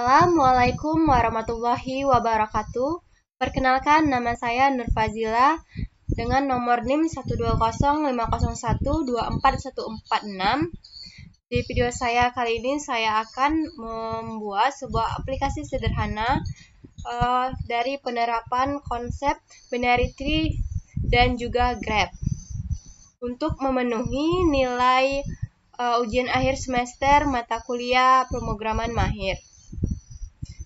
Assalamualaikum warahmatullahi wabarakatuh. Perkenalkan, nama saya Nur Fazila dengan nomor NIM 12050124146. Di video saya kali ini saya akan membuat sebuah aplikasi sederhana dari penerapan konsep binary tree dan juga graph untuk memenuhi nilai ujian akhir semester mata kuliah pemrograman mahir.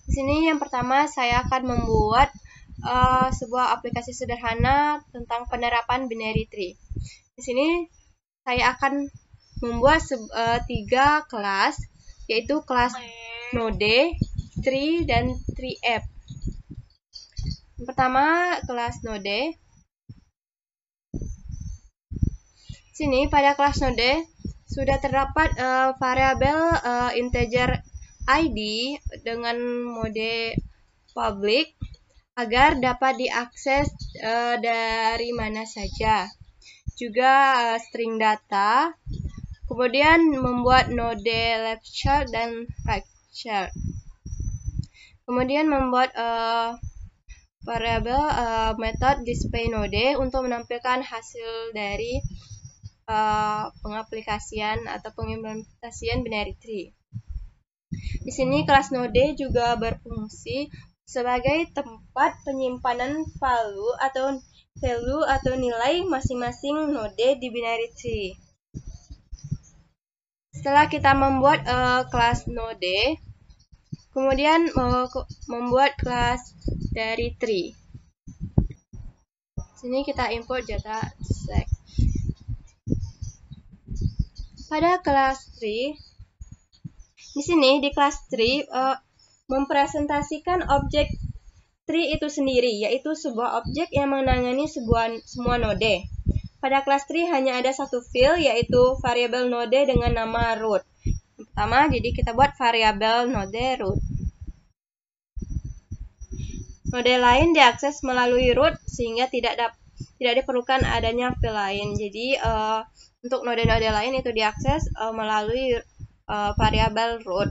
Di sini yang pertama saya akan membuat sebuah aplikasi sederhana tentang penerapan binary tree. Di sini saya akan membuat 3 kelas, yaitu kelas Node, Tree, dan Tree-App. Yang pertama kelas Node. Di sini pada kelas Node sudah terdapat variabel integer ID dengan mode public agar dapat diakses dari mana saja. Juga string data, kemudian membuat node left child dan right child. Kemudian membuat variabel method display node untuk menampilkan hasil dari pengaplikasian atau pengimplementasian binary tree. Di sini kelas node juga berfungsi sebagai tempat penyimpanan value atau nilai masing-masing node di binary tree. Setelah kita membuat kelas node, kemudian membuat kelas dari tree. Sini kita import dataset. Pada kelas tree, di sini di kelas tree mempresentasikan objek tree itu sendiri, yaitu sebuah objek yang menangani semua node. Pada kelas tree hanya ada satu field, yaitu variabel node dengan nama root. Yang pertama, jadi kita buat variabel node root. Node lain diakses melalui root sehingga tidak diperlukan adanya field lain. Jadi untuk node-node lain itu diakses melalui variabel root.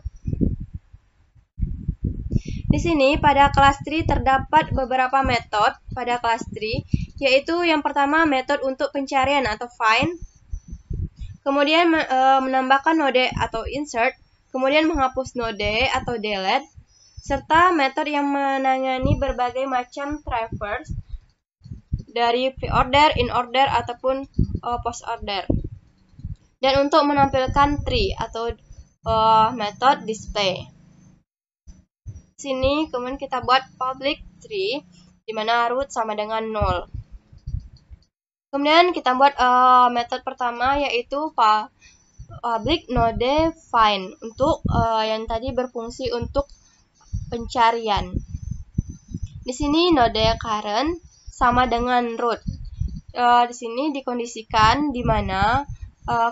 Di sini pada kelas tree terdapat beberapa metode pada kelas tree, yaitu yang pertama metode untuk pencarian atau find, kemudian menambahkan node atau insert, kemudian menghapus node atau delete, serta metode yang menangani berbagai macam traverse dari pre-order, in-order, ataupun post-order. Dan untuk menampilkan tree atau metode display. Sini kemudian kita buat public tree di mana root sama dengan 0. Kemudian kita buat metode pertama yaitu public node find untuk yang tadi berfungsi untuk pencarian. Di sini node current sama dengan root. Di sini dikondisikan di mana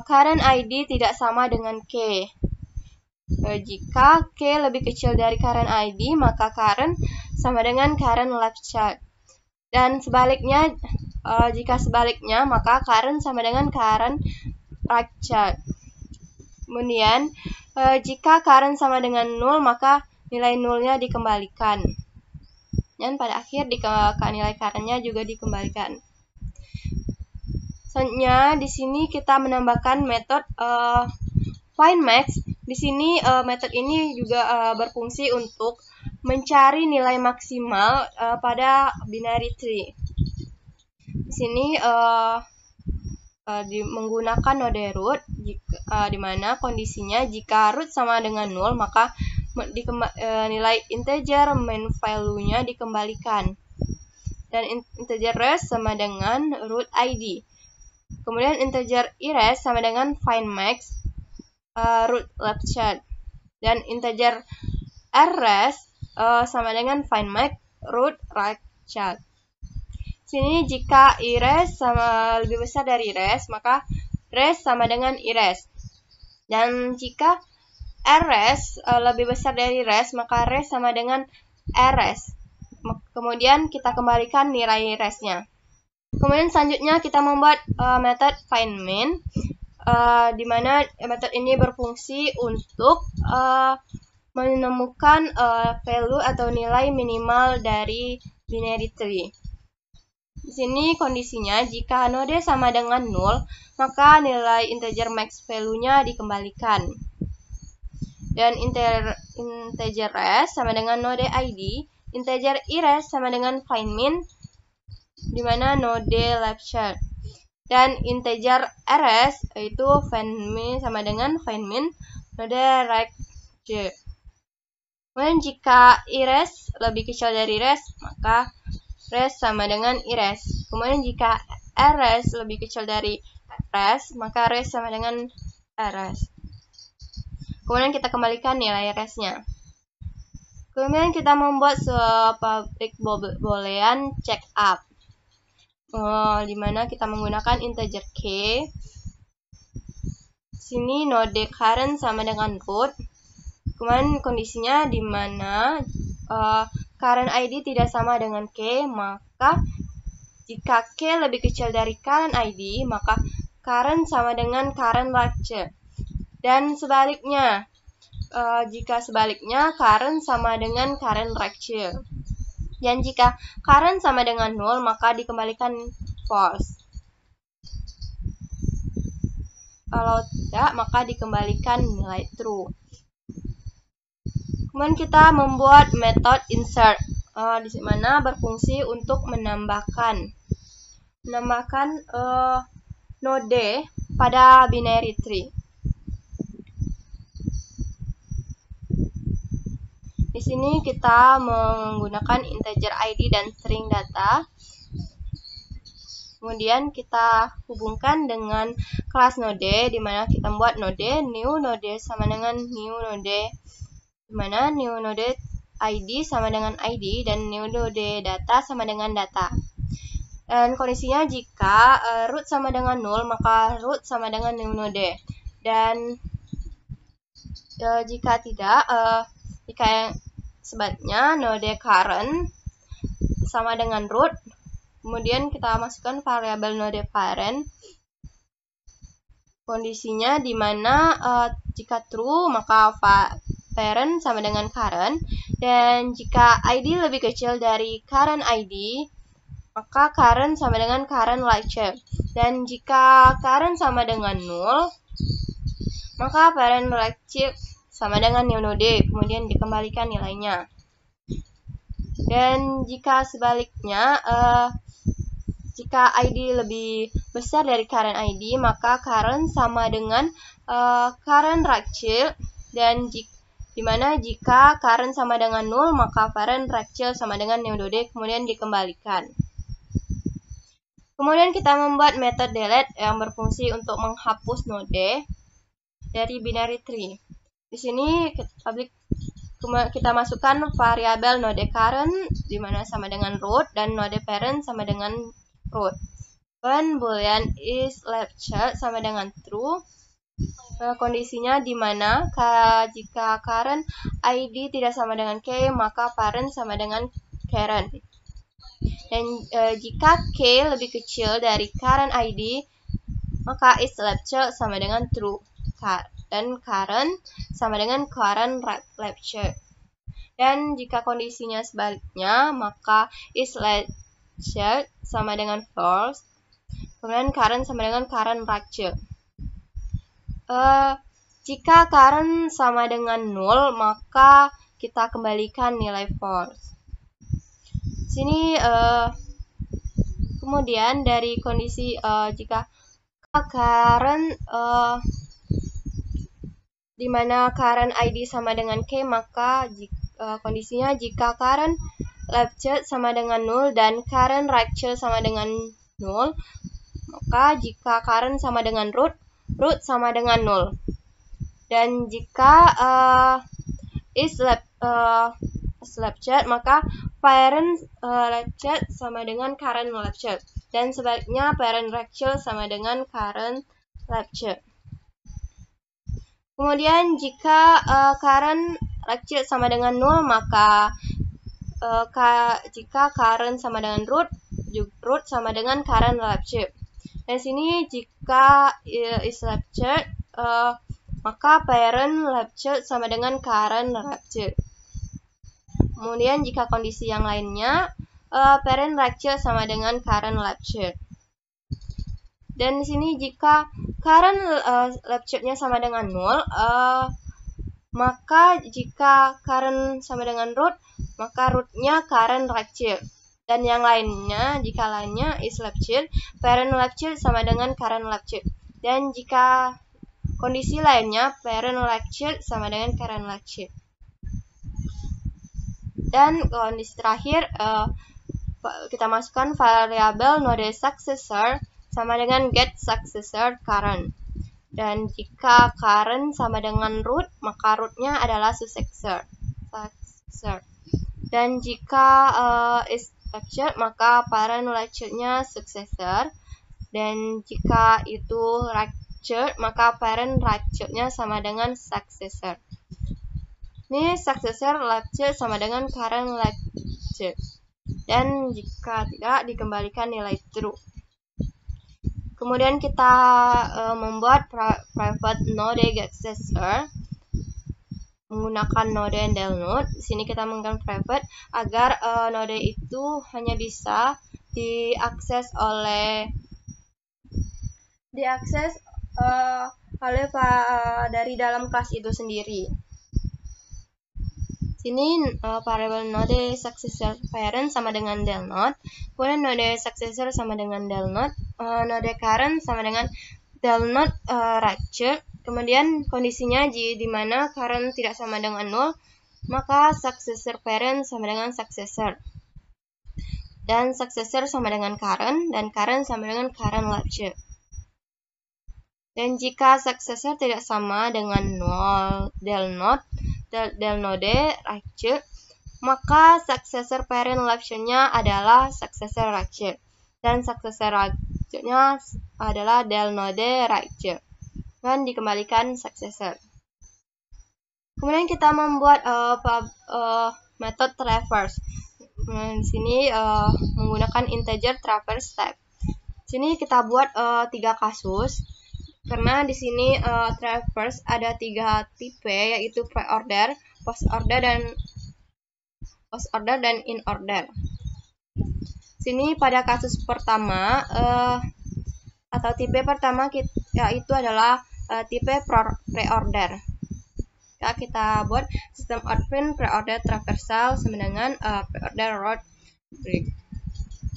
current ID tidak sama dengan K. Jika K lebih kecil dari current ID, maka current sama dengan current left child. Dan sebaliknya, jika sebaliknya, maka current sama dengan current right child. Kemudian, jika current sama dengan 0, maka nilai 0-nya dikembalikan. Dan pada akhir, nilai current-nya juga dikembalikan. Selanjutnya, di sini kita menambahkan metode find max. Di sini metode ini juga berfungsi untuk mencari nilai maksimal pada binary tree. Di sini menggunakan node root, di mana kondisinya jika root sama dengan 0, maka nilai integer main value-nya dikembalikan. Dan integer res sama dengan root ID. Kemudian integer erase sama dengan find max root left child. Dan integer res sama dengan find max root right child. Sini jika erase sama lebih besar dari res, maka res sama dengan erase. Dan jika res lebih besar dari res, maka res sama dengan res. Kemudian kita kembalikan nilai resnya. Kemudian selanjutnya kita membuat metode find main, di mana metode ini berfungsi untuk menemukan value atau nilai minimal dari binary tree. Di sini kondisinya jika node sama dengan 0, maka nilai integer max value-nya dikembalikan. Dan integer res sama dengan node id, integer iRes sama dengan findMin, di mana node left child. Dan integer rs yaitu findMin sama dengan findMin node right child. Kemudian jika iRes lebih kecil dari res, maka res sama dengan iRes. Kemudian jika rs lebih kecil dari res, maka res sama dengan rs. Kemudian kita kembalikan nilai resnya. Kemudian kita membuat sebuah public boolean check up, di mana kita menggunakan integer k. Sini node current sama dengan root. Kemudian kondisinya di mana current ID tidak sama dengan K, maka jika K lebih kecil dari current ID, maka current sama dengan current lecture. Dan sebaliknya, jika sebaliknya, current sama dengan current lecture. Dan jika current sama dengan 0, maka dikembalikan false. Kalau tidak, maka dikembalikan nilai true. Kemudian kita membuat metode insert, di mana berfungsi untuk menambahkan node pada binary tree. Di sini kita menggunakan integer id dan string data. Kemudian kita hubungkan dengan kelas node, di mana kita membuat node new node sama dengan new node, di mana new node id sama dengan id dan new node data sama dengan data. Dan kondisinya jika root sama dengan 0, maka root sama dengan new node. Dan jika tidak, jika sebaliknya node current sama dengan root, kemudian kita masukkan variabel node parent. Kondisinya di mana jika true, maka parent sama dengan current, dan jika id lebih kecil dari current id, maka current sama dengan current lecture. Dan jika current sama dengan 0, maka parent lecture sama dengan new node, kemudian dikembalikan nilainya. Dan jika sebaliknya, jika id lebih besar dari current id, maka current sama dengan current lecture. Dan dimana jika current sama dengan 0, maka parent lecture sama dengan new node, kemudian dikembalikan. Kemudian kita membuat metode delete yang berfungsi untuk menghapus node dari binary tree. Di sini kita masukkan variabel node current, di mana sama dengan root, dan node parent sama dengan root. When boolean is left child sama dengan true. Kondisinya di mana jika current id tidak sama dengan k, maka parent sama dengan current. Dan jika k lebih kecil dari current id, maka is left child sama dengan true. Dan current sama dengan current left child. Dan jika kondisinya sebaliknya, maka is left child sama dengan false. Kemudian current sama dengan current right child. Jika current sama dengan 0, maka kita kembalikan nilai false. Sini kemudian dari kondisi jika current di mana current id sama dengan k, maka kondisinya jika current left child sama dengan 0 dan current right child sama dengan 0, maka jika current sama dengan root sama dengan 0. Dan jika is left child, maka parent left child sama dengan current left child. Dan sebaliknya parent right child sama dengan current left child. Kemudian jika current right child sama dengan 0, maka jika current sama dengan root sama dengan current left child. Dan sini jika is left child, maka parent left child sama dengan current left child. Kemudian jika kondisi yang lainnya, parent right child sama dengan current left child. Dan di sini jika current left child-nya sama dengan 0, maka jika current sama dengan root, maka root-nya current right child. Dan yang lainnya, jika lainnya is left child, parent left child sama dengan current left child. Dan jika kondisi lainnya, parent left child sama dengan current left child. Dan kondisi terakhir, kita masukkan variabel node successor sama dengan get successor current. Dan jika current sama dengan root, maka root-nya adalah successor. Dan jika is left child, maka parent left child-nya successor. Dan jika itu right child, maka parent right child-nya sama dengan successor. Ini successor left child sama dengan current left child. Dan jika tidak, dikembalikan nilai true. Kemudian kita membuat private node successor menggunakan node del node. Di sini kita menggunakan private agar node itu hanya bisa diakses oleh dari dalam kelas itu sendiri. Sini variabel node successor parent sama dengan del node, kemudian node successor sama dengan del node, node current sama dengan del node right child. Kemudian kondisinya di mana current tidak sama dengan 0, maka successor parent sama dengan successor. Dan successor sama dengan current, dan current sama dengan current left child. Dan jika successor tidak sama dengan 0 del node right child, maka successor parent left child-nya adalah successor right child. Dan successor right child-nya adalah del node right child. Dan dikembalikan successor. Kemudian kita membuat method traverse. Di sini menggunakan integer traverse type. Di sini kita buat 3 kasus. Karena di sini traverse ada 3 tipe, yaitu pre-order, post-order, dan in-order. Sini pada kasus pertama atau tipe pertama yaitu adalah tipe pre-order. Kita buat sistem outprint pre-order traversal sama dengan pre-order root break.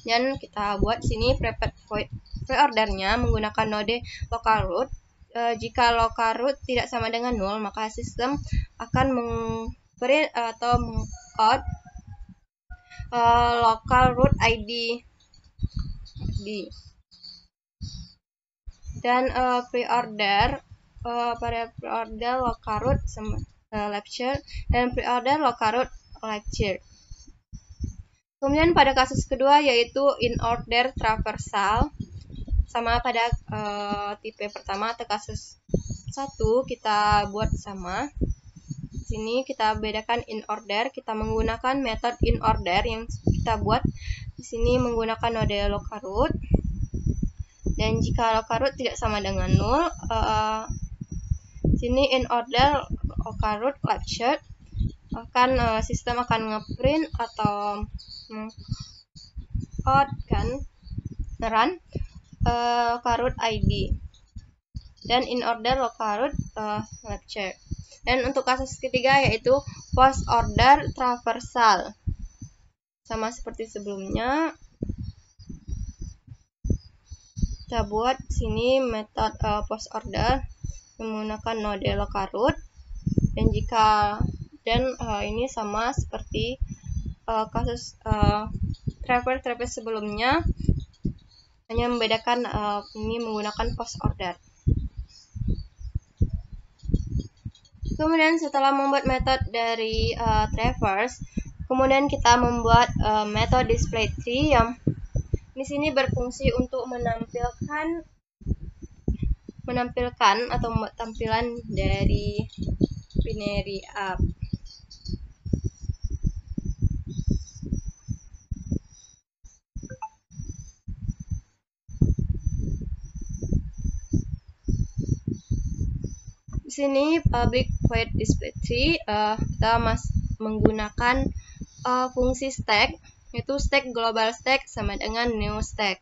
Dan kita buat sini private void pre-ordernya menggunakan node local root. Jika local root tidak sama dengan 0, maka sistem akan print atau out local root ID. Dan pre-order pada pre-order local root left child dan pre-order local root right child. Kemudian pada kasus kedua yaitu in-order traversal, sama pada tipe pertama atau kasus 1 kita buat sama. Sini kita bedakan in-order, kita menggunakan metode in-order yang kita buat di sini menggunakan node local root. Dan jika local root tidak sama dengan 0, sini in-order local root left child sistem akan ngeprint atau out run local root ID dan in-order local root left child. Dan untuk kasus ketiga yaitu post order traversal, sama seperti sebelumnya. Kita buat sini metode post order menggunakan node local root, dan ini sama seperti kasus traverse sebelumnya, hanya membedakan ini menggunakan post order. Kemudian setelah membuat metode dari traverse, kemudian kita membuat metode display tree yang di sini berfungsi untuk menampilkan atau membuat tampilan dari binary up. Di sini public void display tree kita menggunakan fungsi stack, yaitu stack global stack sama dengan new stack,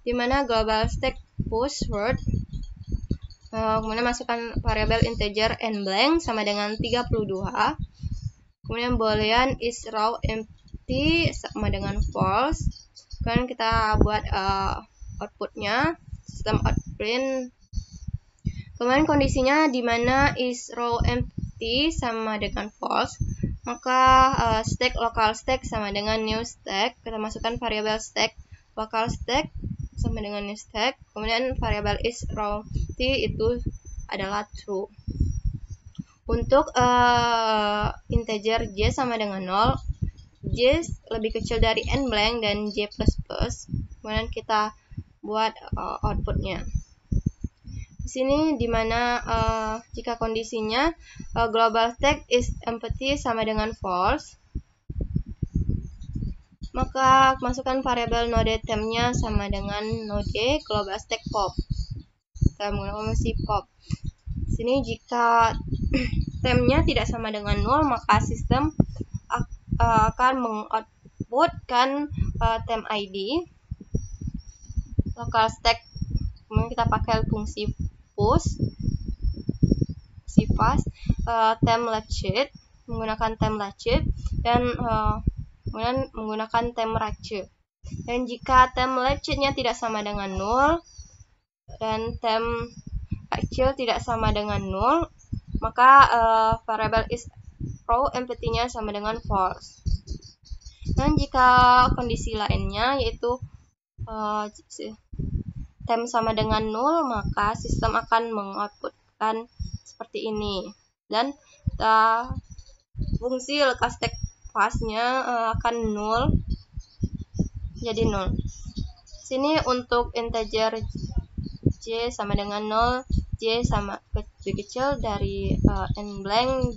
dimana global stack push word, kemudian masukkan variabel integer and blank sama dengan 32, kemudian boolean is row empty sama dengan false, kemudian kita buat outputnya sistem out print. Kemudian kondisinya di mana is row empty sama dengan false, maka stack local stack sama dengan new stack, kita masukkan variabel stack local stack sama dengan new stack, kemudian variabel is row empty itu adalah true. Untuk integer j sama dengan 0, j lebih kecil dari n blank dan j++, kemudian kita buat outputnya. Di sini dimana jika kondisinya global stack is empty sama dengan false, maka masukkan variabel node temp-nya sama dengan node global stack pop. Kita menggunakan fungsi pop. Di sini jika temp-nya tidak sama dengan 0, maka sistem akan mengoutputkan temp ID local stack. Kemudian kita pakai fungsi push, si pass, temp latched, menggunakan temp latched, dan kemudian menggunakan temp ratchet. Dan jika temp latched-nya tidak sama dengan 0 dan temp ratchet tidak sama dengan 0, maka variable is row empty-nya sama dengan false. Dan jika kondisi lainnya yaitu temp sama dengan 0, maka sistem akan mengoutputkan seperti ini, dan fungsi local stack pass-nya akan 0, jadi 0. Sini untuk integer j sama dengan 0, j sama lebih kecil dari n blank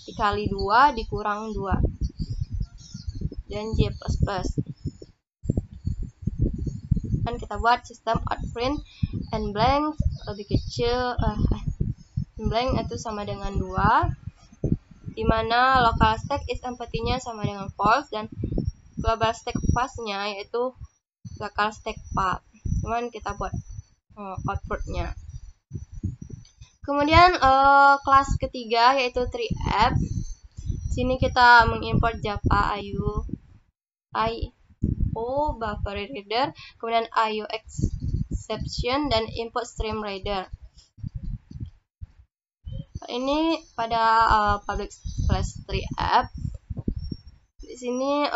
dikali 2 dikurang 2, dan j++. Dan kita buat sistem out print n blank lebih kecil n blank itu sama dengan 2, dimana local stack is empty-nya sama dengan false, dan global stack pass-nya yaitu local stack pop. Kemudian kita buat outputnya. Kemudian kelas ketiga yaitu tree-app. Sini kita mengimport Java IO buffer reader, kemudian IO exception, dan input stream reader. Ini pada public slash tree-app. Di sini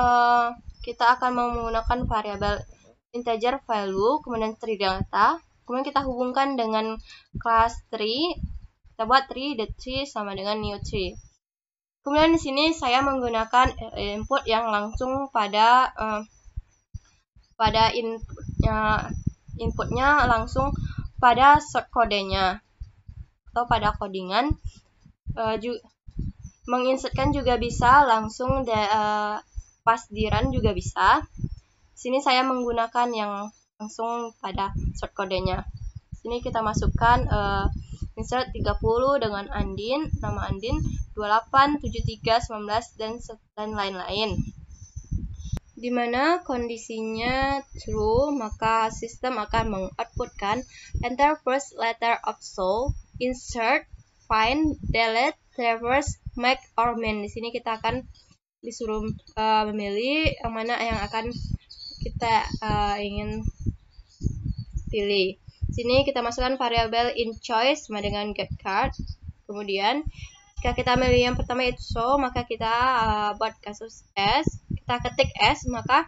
kita akan menggunakan variabel integer value, kemudian tree data, kemudian kita hubungkan dengan kelas tree. Kita buat tree, the tree sama dengan new tree. Kemudian di sini saya menggunakan input yang langsung pada inputnya langsung pada short kodenya atau pada codingan. Menginsertkan juga bisa, langsung pas di run juga bisa. Sini saya menggunakan yang langsung pada short kodenya. Sini kita masukkan insert 30 dengan Andin, nama Andin 28, 73, 19, dan lain-lain. Dimana kondisinya true, maka sistem akan mengoutputkan enter first letter of show, insert, find, delete, traverse, make, or min. Di sini kita akan disuruh memilih yang mana yang akan kita ingin pilih. Sini kita masukkan variabel in choice sama dengan get card. Kemudian jika kita memilih yang pertama itu show, maka kita buat kasus s, kita ketik s, maka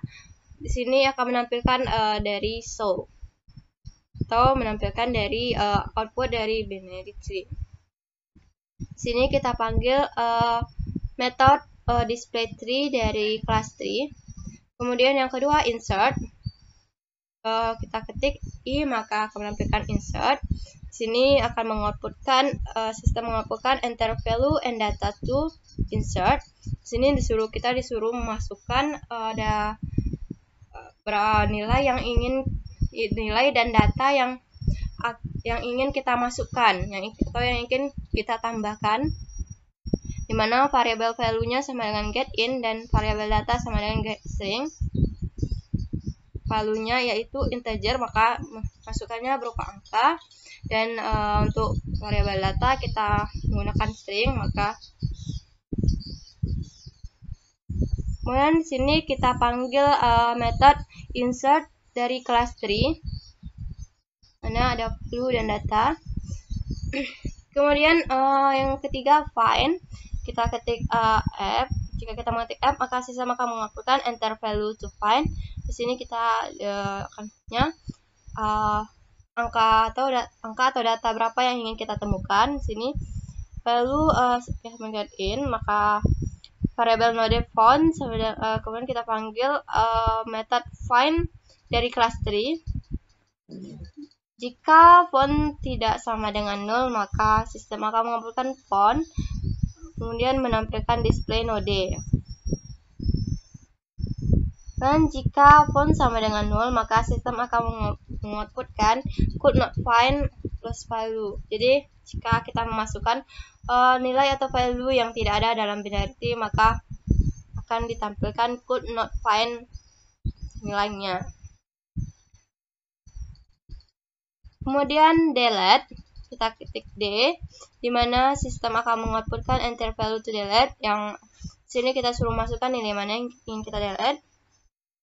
di sini akan menampilkan dari show atau menampilkan dari output dari binary tree. Sini kita panggil method display tree dari class tree. Kemudian yang kedua insert, kita ketik i, maka akan menampilkan insert. Sini akan mengoutputkan sistem mengoutputkan enter value and data to insert. Sini kita disuruh memasukkan berapa nilai yang ingin nilai dan data yang yang ingin kita masukkan, atau yang ingin kita tambahkan, dimana variabel value-nya sama dengan getIn dan variabel data sama dengan getString. Value-nya yaitu integer, maka masukannya berupa angka, dan untuk variabel data kita menggunakan string, maka kemudian di sini kita panggil method insert dari kelas tree, mana ada value dan data. Kemudian yang ketiga find, kita ketik f. Jika kita mengetik f, maka sistem akan mengutputkan enter value to find. Di sini kita akannya angka atau data berapa yang ingin kita temukan. Di sini value in, maka variabel node font, kemudian kita panggil method find dari kelas tree. Jika font tidak sama dengan 0, maka sistem akan mengabulkan font, kemudian menampilkan display node. Dan jika font sama dengan 0, maka sistem akan mengoutputkan could not find plus value. Jadi jika kita memasukkan nilai atau value yang tidak ada dalam binary tree, maka akan ditampilkan could not find nilainya. Kemudian delete, kita ketik D, di mana sistem akan mengoutputkan enter value to delete. Yang sini kita suruh masukkan nilai mana yang ingin kita delete.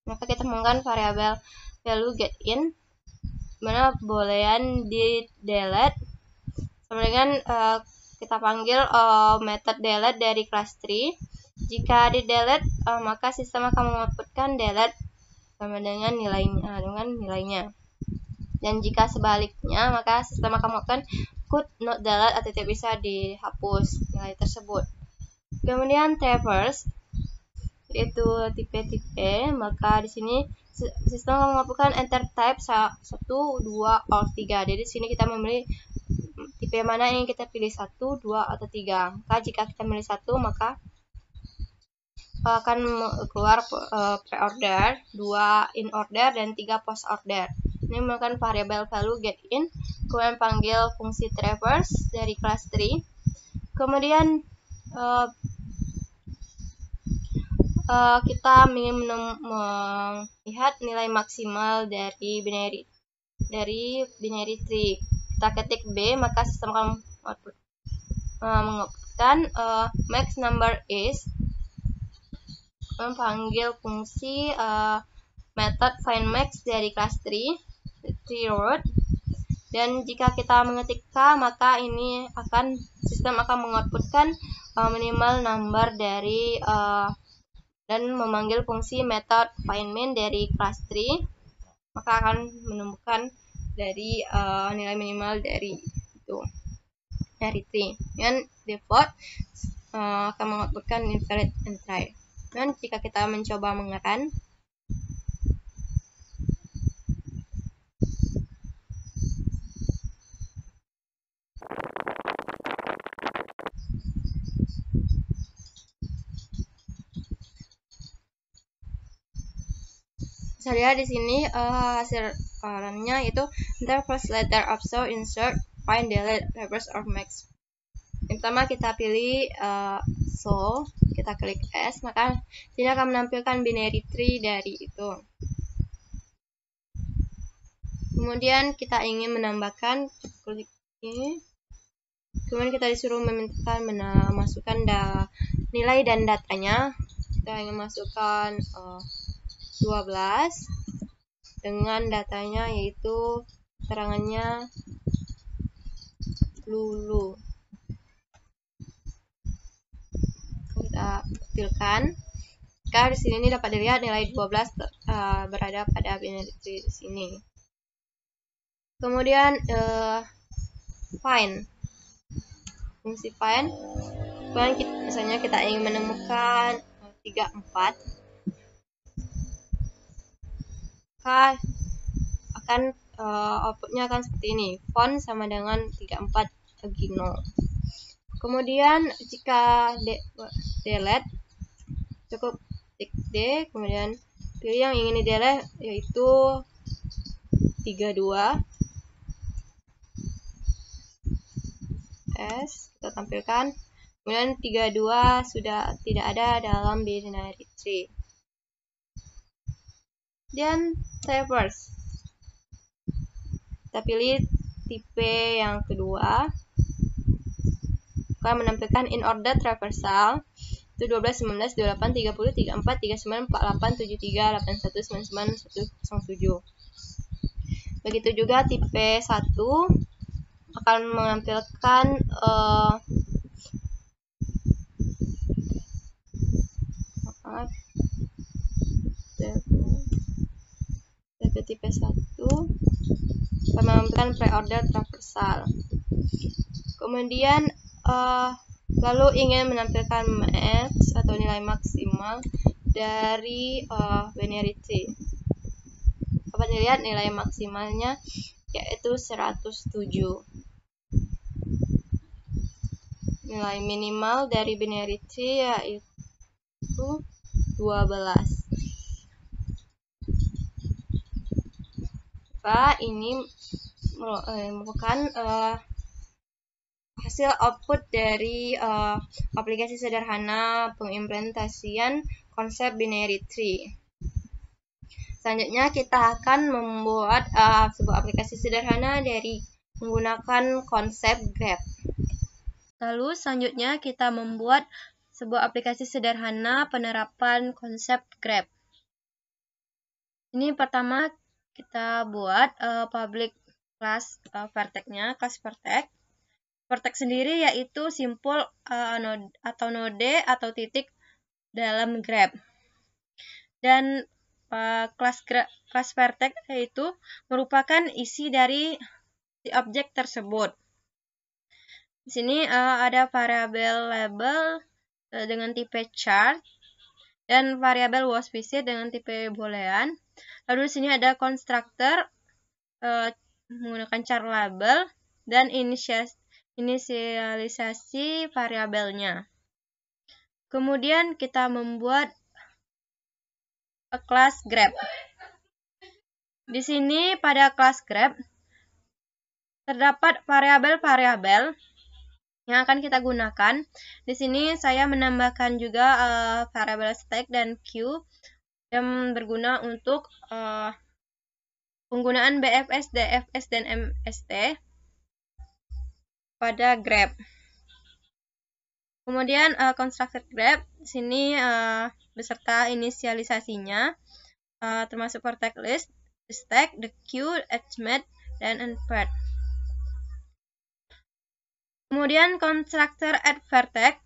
Maka kita menggunakan variabel value getIn, mana boolean di delete sama dengan kita panggil method delete dari kelas tree. Jika di delete, maka sistem akan mengoutputkan delete sama dengan nilainya. Dan jika sebaliknya, maka sistem akan melakukan could not delete atau tidak bisa dihapus nilai tersebut. Kemudian traverse, yaitu tipe-tipe, maka di sini sistem akan menghapuskan enter type 1, 2, or 3. Jadi di sini kita memilih tipe mana yang kita pilih, 1, 2, atau 3. Maka jika kita pilih 1, maka akan keluar pre-order, 2 in order, dan 3 post order. Ini menggunakan variabel value getIn, kemudian panggil fungsi traverse dari kelas tree. Kemudian kita ingin melihat nilai maksimal dari binary tree. Kita ketik B, maka sistem akan mengoutputkan max number is, panggil fungsi method find max dari kelas tree root. Dan jika kita mengetik K, maka ini sistem akan mengoutputkan minimal number dari dan memanggil fungsi method find min dari kelas tree, maka akan menemukan dari nilai minimal dari tree. Dan default akan mengoutputkan invalid entry. Dan jika kita mencoba mengerun, bisa lihat di sini hasil runnya itu enter first letter of so, insert, find, delete, reverse, or max. Yang pertama kita pilih so, kita klik S, maka ini akan menampilkan binary tree dari itu. Kemudian kita ingin menambahkan, klik ini. Kemudian kita disuruh memasukkan nilai dan datanya. Kita ingin masukkan 12 dengan datanya yaitu keterangannya Lulu. Kita pilihkan. Maka di sini dapat dilihat nilai 12 berada pada binary tree di sini. Kemudian find, fungsi find. Kemudian misalnya kita ingin menemukan 3, 4. Maka outputnya akan seperti ini, font sama dengan 34 Agino. Kemudian jika delete, cukup tik D, kemudian pilih yang ingin di delete yaitu 32. VS kita tampilkan. Kemudian 32 sudah tidak ada dalam binary tree. Dan traverse. Kita pilih tipe yang kedua. Akan menampilkan in order traversal. Itu 12, 19, 28, 30, 34, 39, 48, 73, 81, 99, 107. Begitu juga tipe 1 akan menampilkan tipe 1 akan menampilkan pre-order traversal. Kemudian lalu ingin menampilkan max atau nilai maksimal dari binary tree. Dapat dilihat nilai maksimalnya yaitu 107. Nilai minimal dari binary tree yaitu 12. Maka ini merupakan hasil output dari aplikasi sederhana pengimplementasian konsep binary tree. Selanjutnya kita akan membuat sebuah aplikasi sederhana dari menggunakan konsep grep. Lalu selanjutnya kita membuat sebuah aplikasi sederhana penerapan konsep grep. Ini pertama kita buat public class vertex-nya, kelas vertex. Vertex sendiri yaitu simpul node atau titik dalam grep. Dan kelas vertex yaitu merupakan isi dari si objek tersebut. Di sini ada variabel label dengan tipe chart dan variabel wasVisit dengan tipe boolean. Lalu di sini ada constructor menggunakan char label dan inisialisasi variabelnya. Kemudian kita membuat kelas grep. Di sini pada kelas grep terdapat variabel-variabel yang akan kita gunakan. Di sini saya menambahkan juga variabel stack dan queue yang berguna untuk penggunaan BFS, DFS, dan MST pada grep. Kemudian constructor grep di sini beserta inisialisasinya termasuk vertex list, the stack, the queue, edgemate, dan unpaired. Kemudian constructor add vertex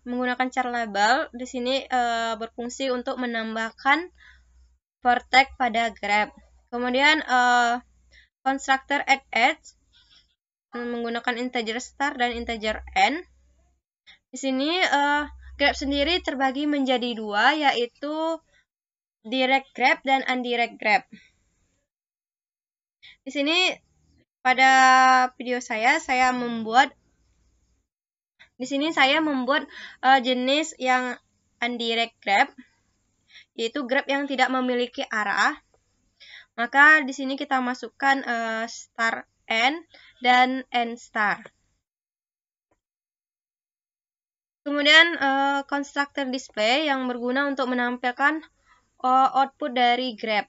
menggunakan char label di sini berfungsi untuk menambahkan vertex pada grep. Kemudian constructor add edge menggunakan integer start dan integer end. Di sini grep sendiri terbagi menjadi dua, yaitu direct grep dan indirect grep. Di sini pada video saya membuat jenis yang indirect grep, yaitu grep yang tidak memiliki arah. Maka di sini kita masukkan star end dan end star. Kemudian constructor display yang berguna untuk menampilkan output dari grep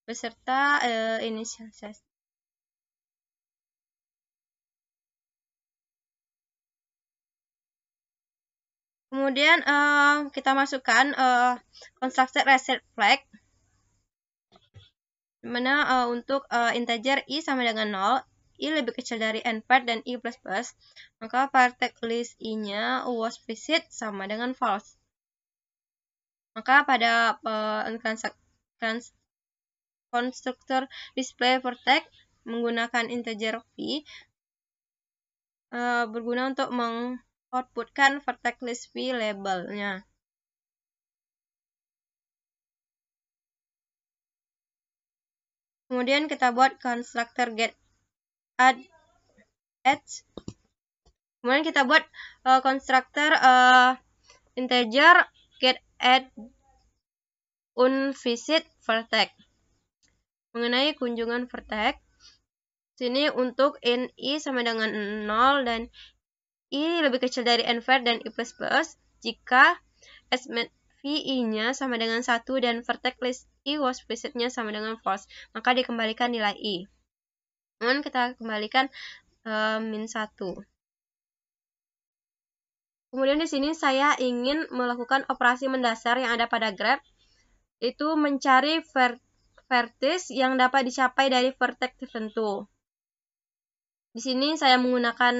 beserta inisialisasi. Kemudian kita masukkan constructor reset flag, dimana untuk integer i sama dengan 0, i lebih kecil dari unpaired dan i++, maka vertex list i-nya wasVisit sama dengan false. Maka pada konstruktor display vertex menggunakan integer v berguna untuk mengoutputkan vertex list v labelnya. Kemudian kita buat constructor get add edge. Kemudian kita buat constructor integer get add unVisit vertex mengenai kunjungan vertex. Sini untuk int i sama dengan 0 dan i lebih kecil dari n var dan i++, jika SMATvi-nya sama dengan 1 dan vertex list i was visit-nya sama dengan false, maka dikembalikan nilai i. Kemudian kita kembalikan min 1. Kemudian di sini saya ingin melakukan operasi mendasar yang ada pada graph, itu mencari vertex yang dapat dicapai dari vertex tertentu. Di sini saya menggunakan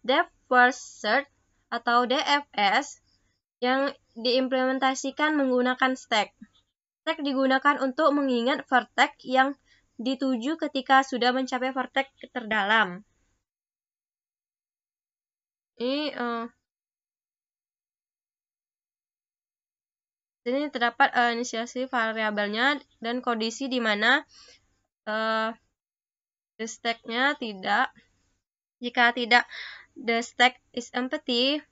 depth first search atau DFS yang diimplementasikan menggunakan stack. Stack digunakan untuk mengingat vertex yang dituju ketika sudah mencapai vertex terdalam. Ini sini terdapat inisiasi variabelnya dan kondisi di mana the stack-nya tidak. Jika tidak, the stack is empty,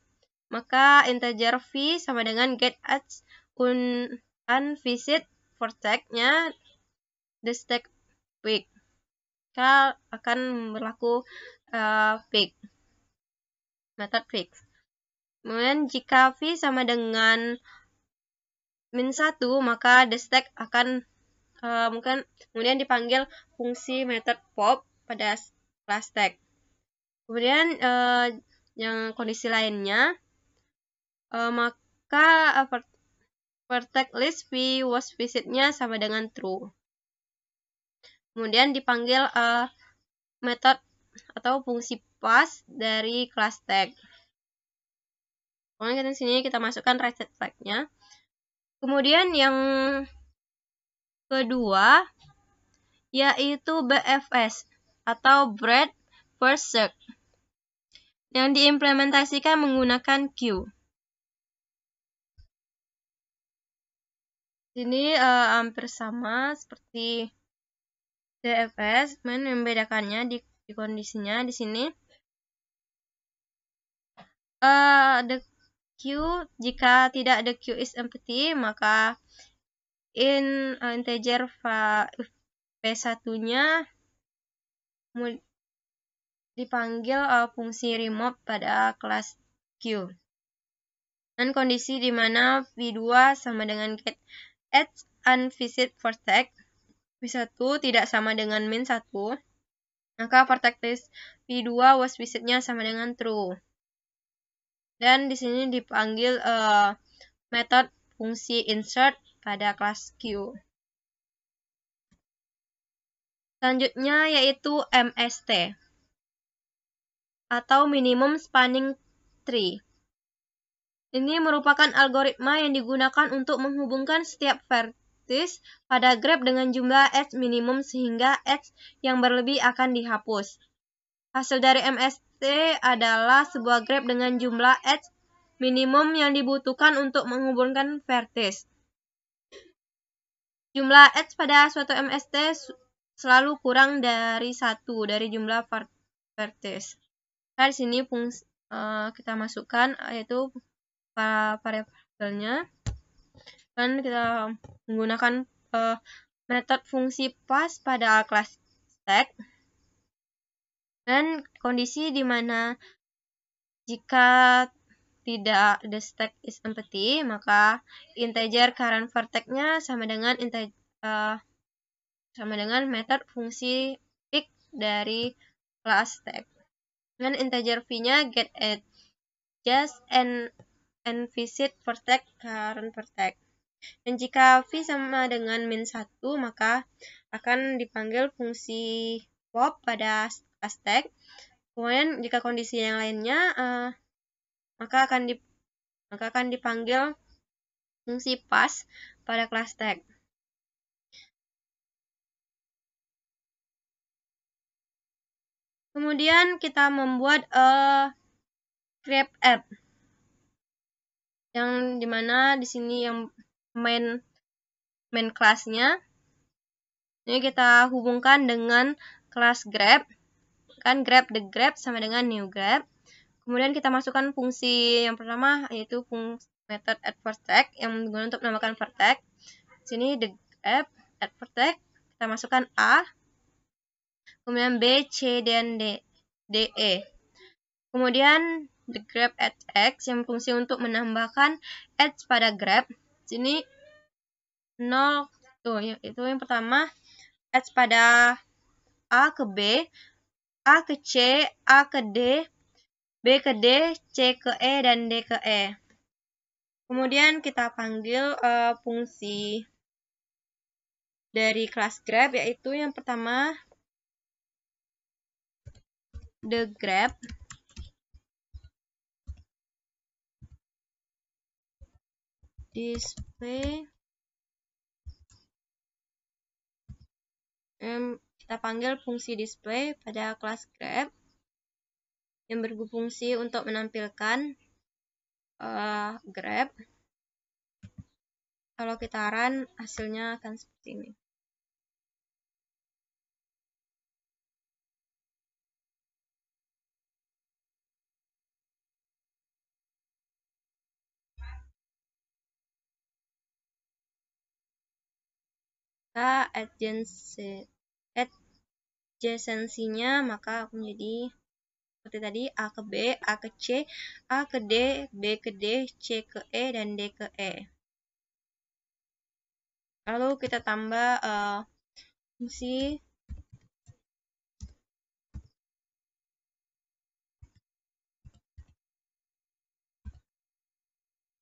maka integer v sama dengan get at unvisit vertex-nya the stack weak. Maka akan berlaku fix, method fix. Kemudian jika v sama dengan min 1, maka the stack akan kemudian dipanggil fungsi method pop pada kelas stack. Kemudian yang kondisi lainnya, maka vertex list v was visit-nya sama dengan true. Kemudian dipanggil method atau fungsi pass dari kelas stack. Kemudian di sini kita masukkan reset flag-nya. Kemudian yang kedua yaitu BFS atau breadth first search yang diimplementasikan menggunakan queue. Ini hampir sama seperti DFS, yang membedakannya di kondisinya di sini. The queue, jika tidak the queue is empty, maka integer v1-nya dipanggil fungsi remove pada kelas queue. Dan kondisi di mana v2 sama dengan get at unvisit vertex, v1 tidak sama dengan min 1, maka vertex list v2 was visit-nya sama dengan true. Dan di sini dipanggil method fungsi insert pada kelas Q. Selanjutnya yaitu MST atau minimum spanning tree. Ini merupakan algoritma yang digunakan untuk menghubungkan setiap vertex pada graph dengan jumlah edge minimum sehingga edge yang berlebih akan dihapus. Hasil dari MST adalah sebuah graph dengan jumlah edge minimum yang dibutuhkan untuk menghubungkan vertex. Jumlah edge pada suatu MST selalu kurang dari 1 dari jumlah vertex. Nah, di sini kita masukkan yaitu variabelnya, dan kita menggunakan metode fungsi pass pada kelas stack. Dan kondisi di mana jika tidak the stack is empty, maka integer current vertex-nya sama dengan method fungsi pick dari kelas stack. Dengan integer v-nya get at just and visit vertex current vertex. Dan jika v sama dengan min 1, maka akan dipanggil fungsi pop pada stack. Kemudian jika kondisi yang lainnya, maka akan dipanggil fungsi pass pada kelas stack. Kemudian kita membuat graph app, yang dimana di sini yang main kelasnya ini kita hubungkan dengan kelas graph. Kan grab the graph sama dengan new graph. Kemudian kita masukkan fungsi yang pertama yaitu fungsi method add vertex yang digunakan untuk menambahkan vertex. Sini the graph add vertex, kita masukkan a. kemudian B, C, dan D, E. Kemudian the grab at X yang berfungsi untuk menambahkan X pada grab. Sini 0 tuh, itu yang pertama X pada A ke B, A ke C, A ke D, B ke D, C ke E, dan D ke E. Kemudian kita panggil fungsi dari kelas grab, yaitu yang pertama the grab display. Kita panggil fungsi display pada kelas grab yang berfungsi untuk menampilkan grab. Kalau kita run, hasilnya akan seperti ini. Kita adjacency-nya maka menjadi seperti tadi, A ke B, A ke C, A ke D, B ke D, C ke E, dan D ke E. Lalu kita tambah fungsi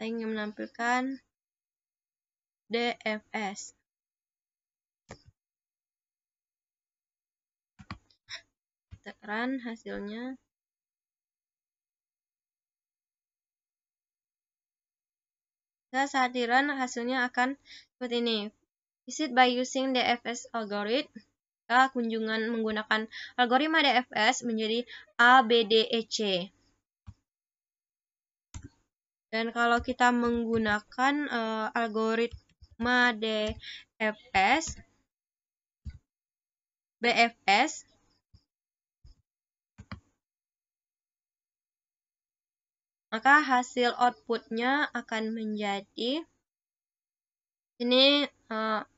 yang menampilkan DFS. Kita run hasilnya. Nah, saat di run hasilnya akan seperti ini. Visit by using DFS algorithm. Kita kunjungan menggunakan algoritma DFS menjadi A, B, D, E, C. Dan kalau kita menggunakan algoritma DFS, BFS, maka hasil outputnya akan menjadi ini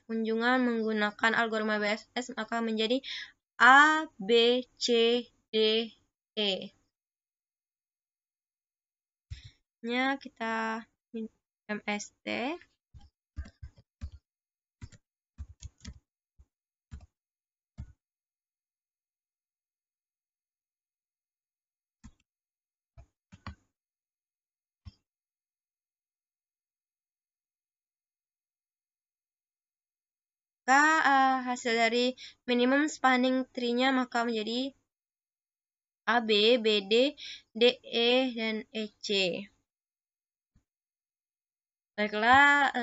kunjungan menggunakan algoritma BFS maka menjadi A, B, C, D, E. Nya kita MST. Maka hasil dari minimum spanning tree-nya maka menjadi A, B, B, D, D, E, dan E, C. Baiklah,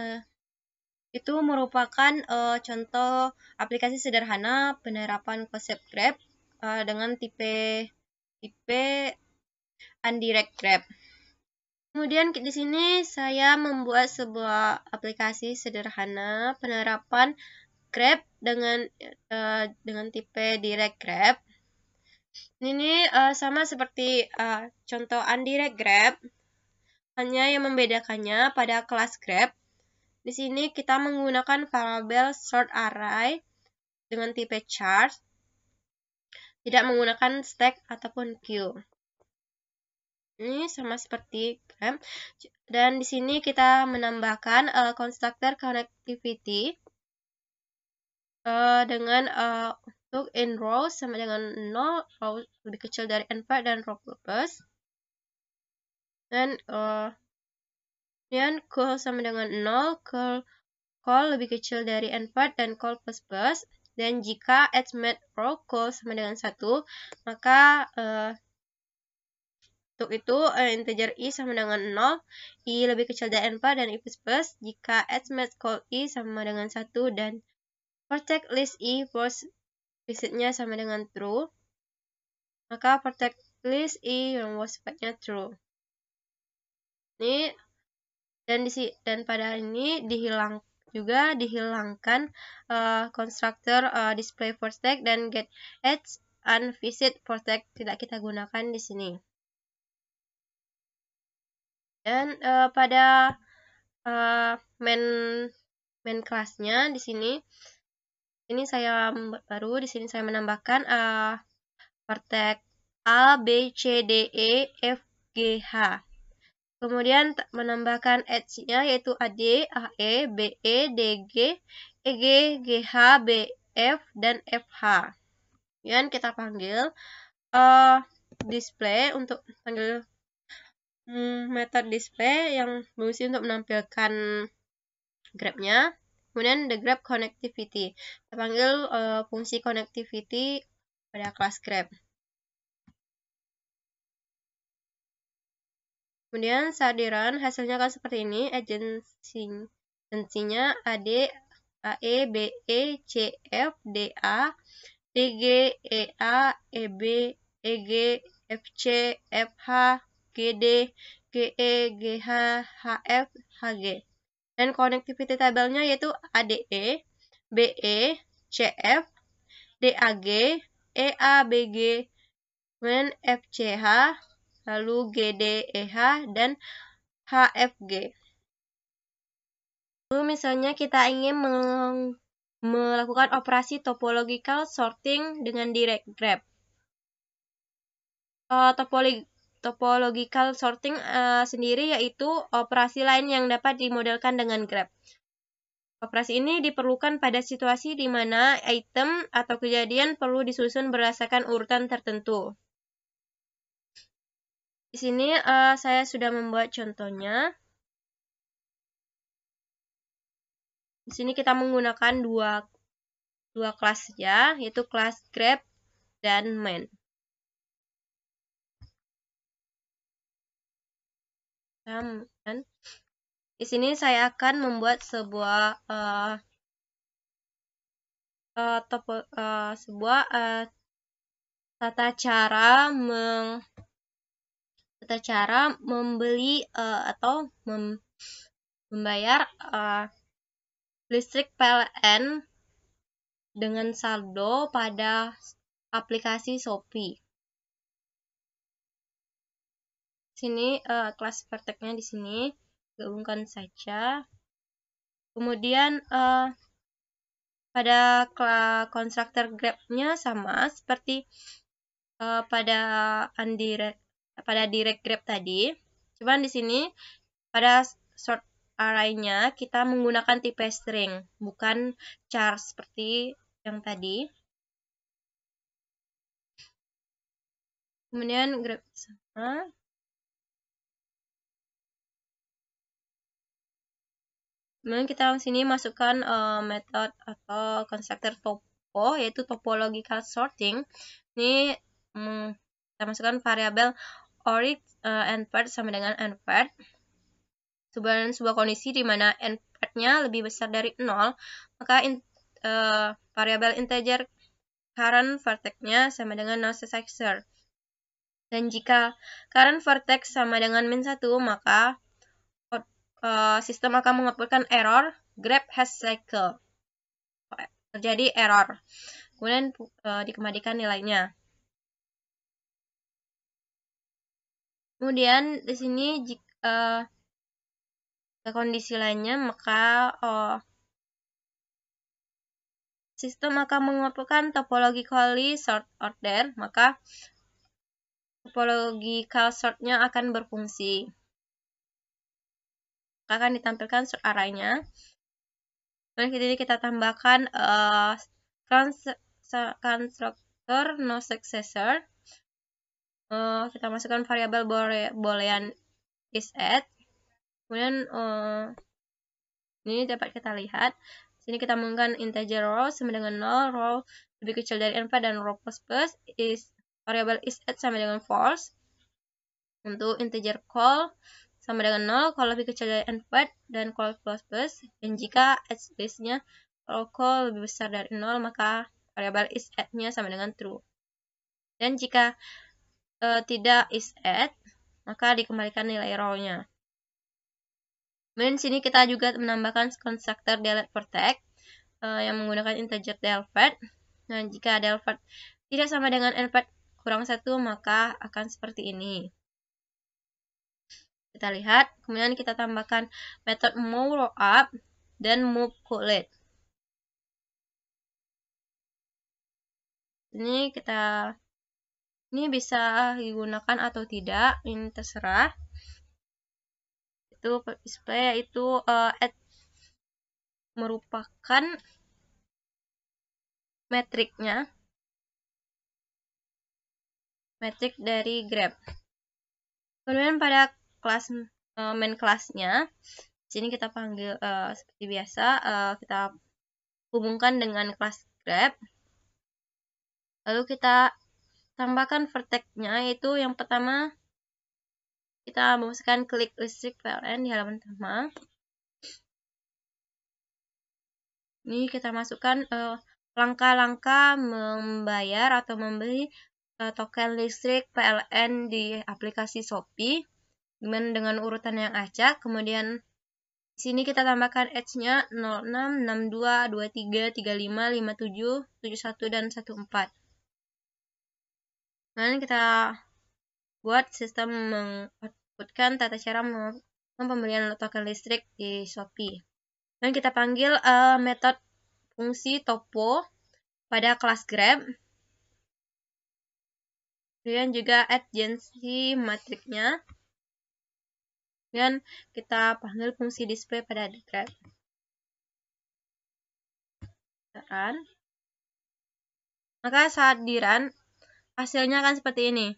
itu merupakan contoh aplikasi sederhana penerapan konsep grab dengan tipe undirect grab. Kemudian di sini saya membuat sebuah aplikasi sederhana penerapan grab dengan tipe direct grab. Ini sama seperti contoh undirect grab, hanya yang membedakannya pada kelas grab. Di sini kita menggunakan variabel sort array dengan tipe char, tidak menggunakan stack ataupun queue. Ini sama seperti grab. Dan di sini kita menambahkan constructor connectivity dengan untuk in row sama dengan 0, row lebih kecil dari n4 dan row plus. Dan call sama dengan 0, call lebih kecil dari n4 dan call plus. Dan jika admit row call sama dengan 1, maka untuk itu integer i sama dengan 0, i lebih kecil dari n4 dan i plus. Jika admit call i sama dengan 1 dan protect list i first visitnya sama dengan true, maka protect list i yang was sifatnya true. Ini dan pada ini dihilangkan constructor display for stack dan get edge and visit for stack tidak kita gunakan di sini. Dan pada main kelasnya di sini Ini saya membuat baru. Di sini saya menambahkan vertex A, B, C, D, E, F, G, H. Kemudian menambahkan edge-nya yaitu AD, AE, BE, DG, EG, GH, BF, dan FH. Kemudian kita panggil display untuk panggil method display yang berfungsi untuk menampilkan grabnya. Kemudian the grab connectivity. Kita panggil fungsi connectivity pada kelas grab. Kemudian saat di run hasilnya akan seperti ini. Agensinya AD, AE, BE, CF, DA, DG, EA, EB, EG, FC, FH, GD, GE, GH, HF, HG. Dan connectivity tabelnya yaitu ADE, BE, CF, DAG, EA, BG, kemudian FCH, lalu GDEH, dan HFG. Lalu misalnya kita ingin melakukan operasi topological sorting dengan direct grab. Topological sorting sendiri yaitu operasi lain yang dapat dimodelkan dengan grab. Operasi ini diperlukan pada situasi di mana item atau kejadian perlu disusun berdasarkan urutan tertentu. Di sini saya sudah membuat contohnya. Di sini kita menggunakan dua kelas saja, yaitu kelas grab dan main. Dan di sini saya akan membuat sebuah tata cara membeli atau membayar listrik PLN dengan saldo pada aplikasi Shopee. Sini kelas vertex-nya di sini gabungkan saja. Kemudian pada konstruktor grab-nya sama seperti pada direct grab tadi. Cuman di sini pada sort array-nya kita menggunakan tipe string, bukan char seperti yang tadi. Kemudian grab sama. Kemudian kita di sini masukkan metode atau konstruktor topo, yaitu topological sorting. Ini kita masukkan variabel orig npart sama dengan npart. Sebuah kondisi di mana npart-nya lebih besar dari 0, maka variabel integer current vertex-nya sama dengan null successor. Dan jika current vertex sama dengan -1, maka sistem akan menguploadkan error grab has cycle. Terjadi error. Kemudian dikembalikan nilainya. Kemudian di sini jika kondisi lainnya, maka sistem akan menguploadkan topologically sort order, maka topological sort-nya akan berfungsi. Akan ditampilkan sort array-nya. Dan di kita tambahkan constructor no successor. Kita masukkan variabel boolean is at. Kemudian ini dapat kita lihat. Sini kita menggunakan integer row sama dengan 0, row lebih kecil dari 4 dan row plus is variabel is at sama dengan false. Untuk integer call sama dengan 0 kalau lebih kecil dari 4 dan call plus dan jika at list-nya kalau call lebih besar dari 0 maka variabel is at-nya sama dengan true. Dan jika tidak is at maka dikembalikan nilai row-nya. Kemudian sini kita juga menambahkan konstruktor delete vertex yang menggunakan integer delvet. Nah, jika delvet tidak sama dengan npart kurang 1 maka akan seperti ini. Kita lihat, kemudian kita tambahkan metode move row up dan move collect. ini bisa digunakan atau tidak, ini terserah. Itu display yaitu add merupakan metrik dari Grab. Kemudian pada kelas main kelasnya, sini kita panggil seperti biasa, kita hubungkan dengan kelas Grab. Lalu kita tambahkan vertex-nya, yaitu yang pertama kita memasukkan klik listrik PLN di halaman pertama. Ini kita masukkan langkah-langkah membayar atau membeli token listrik PLN di aplikasi Shopee dengan urutan yang acak. Kemudian di sini kita tambahkan edge-nya 06, 62, 23, 35, 57, 71 dan 14. Kemudian kita buat sistem mengoutputkan tata cara pembelian token listrik di Shopee. Dan kita panggil metode fungsi topo pada kelas Grab. Kemudian juga adjacency matriknya. Dan kita panggil fungsi display pada Grab. Maka saat di run, hasilnya akan seperti ini.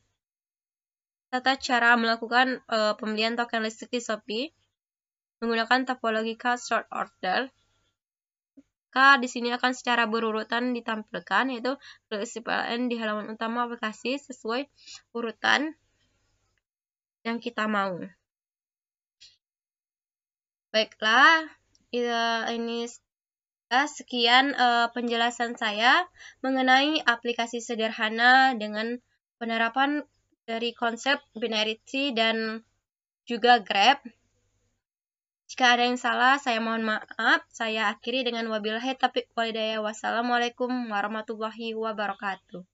Tata cara melakukan pembelian token listrik di Shopee menggunakan topological sort order. Maka di sini akan secara berurutan ditampilkan, yaitu listrik PLN di halaman utama aplikasi sesuai urutan yang kita mau. Baiklah, ini sekian penjelasan saya mengenai aplikasi sederhana dengan penerapan dari konsep binary tree dan juga Grab. Jika ada yang salah, saya mohon maaf. Saya akhiri dengan wabillahi taufiq walhidayah. Wassalamualaikum warahmatullahi wabarakatuh.